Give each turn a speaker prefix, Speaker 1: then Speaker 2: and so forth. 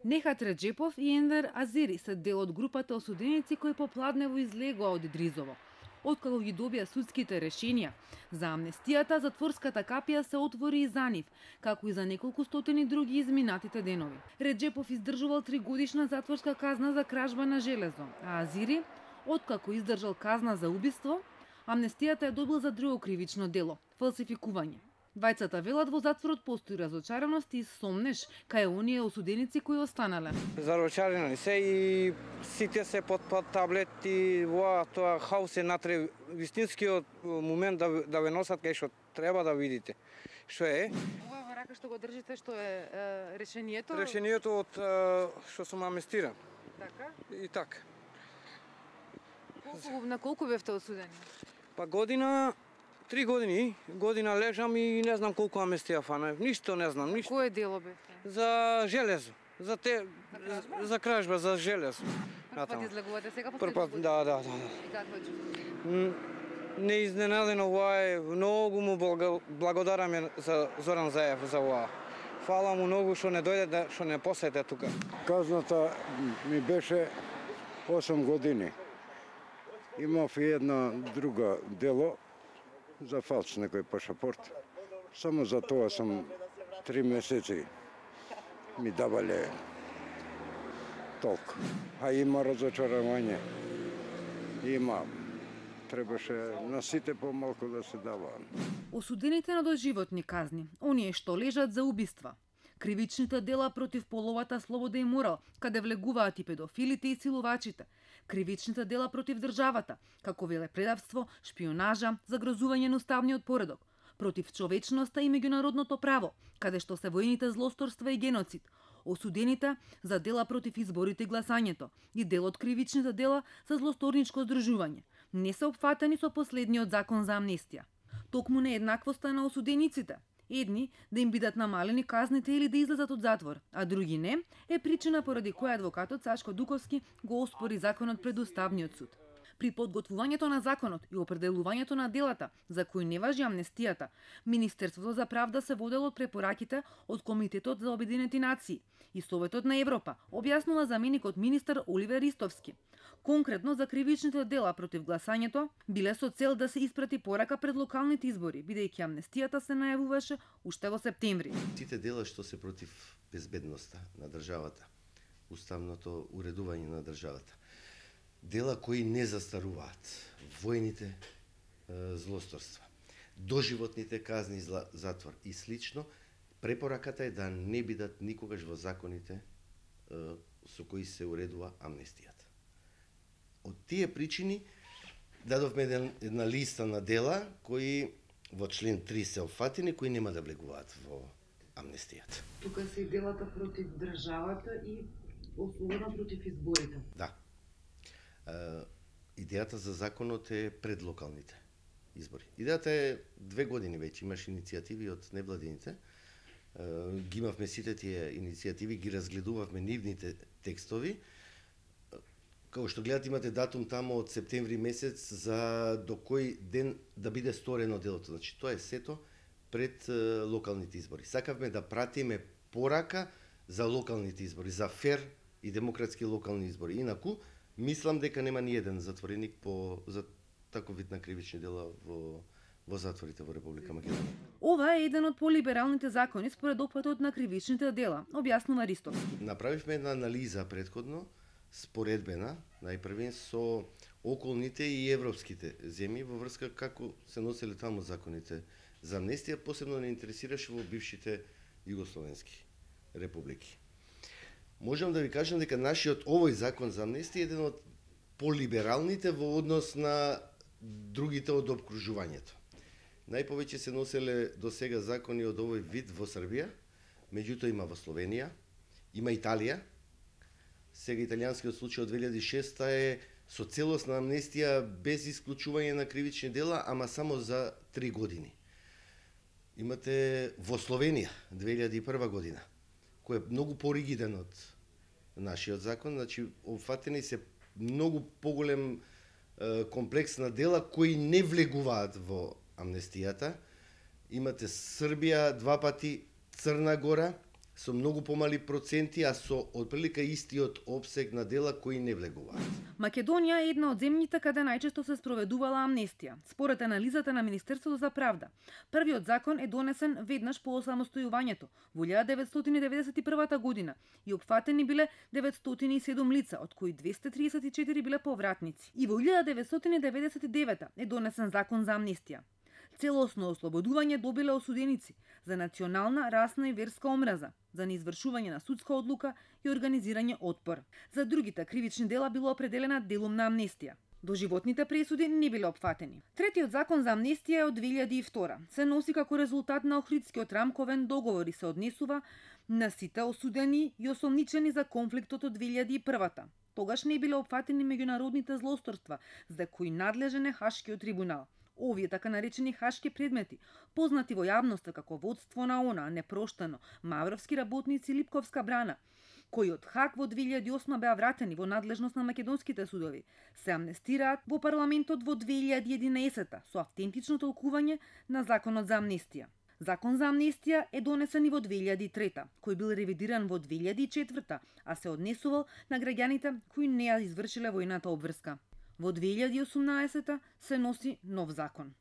Speaker 1: Нехат Реджепов и Ендер Азери се дел од групата осуденици кои попладнево излегоа од Идризово. Откако ги добија судските решенија за амнестијата, затворската капија се отвори и за нив, како и за неколку стотини други изминатите денови. Реджепов издржувал 3-годишна затворска казна за кражба на железо, а Азири, откако издржал казна за убиство, амнестијата е добил за друго кривично дело – фалсификување. Двајцата велат во затворот постои разочараност и сомнеш кај оние осуденици кои останале.
Speaker 2: Разочарани се и сите се под таблети, во тоа хаос е натре вистинскиот момент да ве носат кај што треба да видите. Што е?
Speaker 1: Ова во рака што го држите, што е решението?
Speaker 2: Решението од што сум амнестиран.
Speaker 1: Така?
Speaker 2: И така.
Speaker 1: На колку бевте осудени?
Speaker 2: Па година, 3 години, година лежам и не знам колку амнестија фанав. Ништо не знам, ништо.
Speaker 1: Кое дело бевте?
Speaker 2: За железо, за кражба, за железо.
Speaker 1: Прв пат излегувате сега,
Speaker 2: Прв пат, да.
Speaker 1: И какво е чувството?
Speaker 2: Неизненадено, ова е многу му благодарам за Зоран Заев за ова. Фала му многу што не дојде, што не посете тука.
Speaker 3: Казната ми беше 8 години. Имав и една друга дело за фалш некој пашапорт. Само за тоа сам 3 месеци ми давале толку. А има разочаровање. Има. Требаше на сите помалку да се дава.
Speaker 1: Осудените на доживотни казни, оние што лежат за убиства, кривичните дела против половата слобода и морал, каде влегуваат и педофилите и силувачите, кривичните дела против државата, како велепредавство, шпионажа, загрозување на уставниот поредок, против човечноста и меѓународното право, каде што се воените злосторства и геноцид, осудените за дела против изборите и гласањето и дел од кривичните дела за злосторничко здружување, не се опфатени со последниот закон за амнестија. Токму нееднаквоста на осудениците, едни да им бидат намалени казните или да излезат од затвор, а други не, е причина поради која адвокатот Сашко Дуковски го оспори законот пред Уставниот суд. При подготвувањето на законот и определувањето на делата за кои не важи амнестијата, Министерството за правда се водело од препораките од Комитетот за Обединети нации и Советот на Европа, објаснува заменикот министер Оливер Ристовски. Конкретно за кривичните дела против гласањето биле со цел да се испрати порака пред локалните избори, бидејќи амнестијата се најавуваше уште во септември.
Speaker 4: Сите дела што се против безбедноста на државата, уставното уредување на државата, дела кои не застаруваат, воените злосторства, доживотните казни затвор и слично, препораката е да не бидат никогаш во законите со кои се уредува амнестијата. Од тие причини дадовме една листа на дела кои во член 3 се опфатени, кои нема да влегуваат во амнестијата.
Speaker 1: Тука се и делата против државата и ослободна против изборите.
Speaker 4: Да. Идејата за законот е пред локалните избори. Идејата е 2 години веќе, имаш иницијативи од невладините. Ги имавме сите тие иницијативи, ги разгледувавме нивните текстови. Како што гледате, имате датум тамо од септември месец за до кој ден да биде сторено делото. Значи, тоа е сето пред локалните избори. Сакавме да пратиме порака за локалните избори, за фер и демократски локални избори. Инаку, мислам дека нема ни еден затвореник за таков вид на кривични дела во затворите во Република Македонија.
Speaker 1: Ова е еден од полибералните закони според опфатот на кривичните дела, објаснува Ристовски.
Speaker 4: Направивме една анализа претходно, споредбена, најпрвен со околните и европските земји во врска како се носеле таму законите за амнестија, посебно не интересираше во бившите југословенски републики. Можам да ви кажам дека нашиот овој закон за амнестија е еден од полибералните во однос на другите од обкружувањето. Најповеќе се носеле до сега закони од овој вид во Србија, меѓутоа има во Словенија, има Италија. Сега италијанскиот случај од 2006 е со целосна амнестија без исклучување на кривични дела, ама само за 3 години. Имате во Словенија 2001 година, кој е многу поригиден од нашиот закон, значи опфатени се многу поголем комплекс на дела кои не влегуваат во амнестијата. Имате Србија 2 пати, Црна Гора, со многу помали проценти, а со отприлика истиот опсег на дела кои не влегуваат.
Speaker 1: Македонија е една од земјите каде најчесто се спроведувала амнестија. Според анализата на Министерството за правда, првиот закон е донесен веднаш по осамостојувањето во 1991 година и опфатени биле 907 лица, од кои 234 биле повратници. И во 1999 е донесен закон за амнестија. Целосно ослободување добиле осуденици за национална, расна и верска омраза, за неизвршување на судска одлука и организирање отпор. За другите кривични дела било определена делумна амнестија. Доживотните пресуди не биле опфатени. Третиот закон за амнестија е од 2002. Се носи како резултат на Охридскиот рамковен договор и се однесува на сите осудени и осомничени за конфликтот од 2001. Тогаш не биле опфатени меѓународните злосторства, за кои надлежен е Хашкиот трибунал. Овие така наречени хашки предмети, познати во јавноста како водство на ООН, непроштено, мавровски работници, Липковска брана, кои од Хаг во 2008 беа вратени во надлежност на македонските судови, се амнестираат во парламентот во 2011 со автентично толкување на законот за амнестија. Закон за амнестија е донесен и во 2003, кој бил ревидиран во 2004, а се однесувал на граѓаните кои не ја извршиле војната обврска. Во 2018 се носи нов закон.